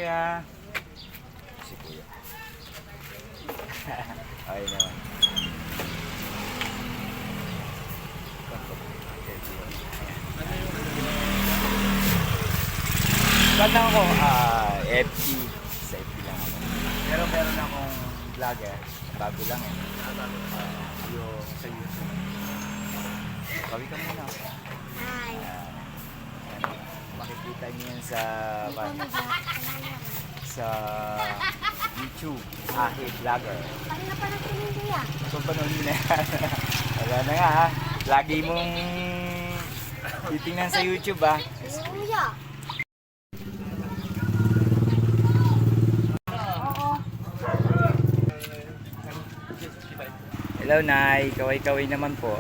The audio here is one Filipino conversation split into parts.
kuya. Si kuya. Okay naman. Ba't lang ako? FB. Sa FB lang ako. Pero meron akong vlogger. Bago lang eh. Yung sa YouTube. Kawin ka muna. Hi. Makikita niyo yan sa YouTube. Ahi Vlogger. Kanina pa natin kuya. So, panoorin mo na yan. Wala na nga ha. Lagi mong titingnan sa YouTube ha. Kuya. Hello, Nay. Kaway-kaway naman po.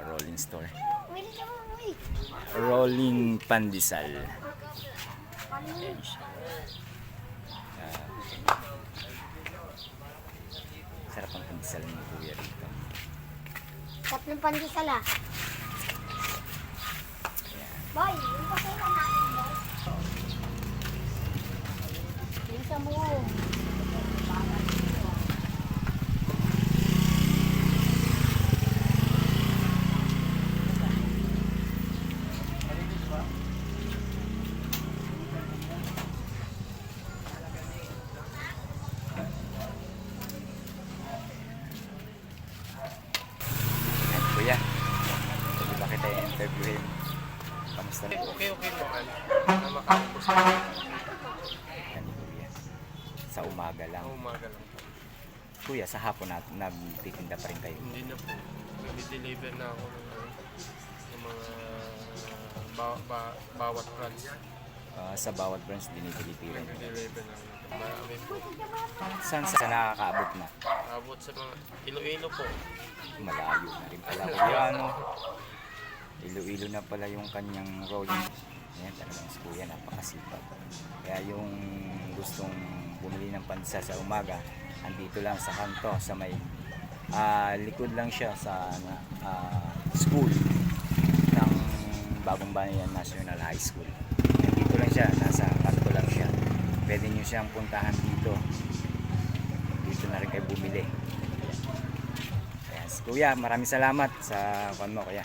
Rolling store. Rolling pandesal. Sarap ang pandesal ng kuya rito. Sarap ng pandesal ah. Boy, yung pasaya natin, boy. Yung sa mo. Kuya, pwede ba kita i-interviewin? Kamusta na? Okay naman. Na makakapos ka. Yan, kuya. Sa umaga lang. Umaga lang. Kuya, sa hapon nagtitinda pa rin kayo. Hindi na po. Nag-deliver na ako ng mga bawat branch. Sa bawat branch, dinidelivery rin. Nag-deliver na ako. Marami po. Saan nakakaabot na? Abot sa mga Iloilo po. Malayo na rin pala kuya, ano? Iloilo na pala yung kanyang rolling. Ayan, talagang si kuya, napakasipag. Kaya yung gustong bumili ng pandesal sa umaga, andito lang sa kanto, sa may likod lang siya sa school ng Bagong Banayan National High School. Dito lang siya, nasa kanto lang siya. Pwede nyo siyang puntahan dito. Dito na rin kayo bumili. Ayan. Kuya, maraming salamat sa kuya.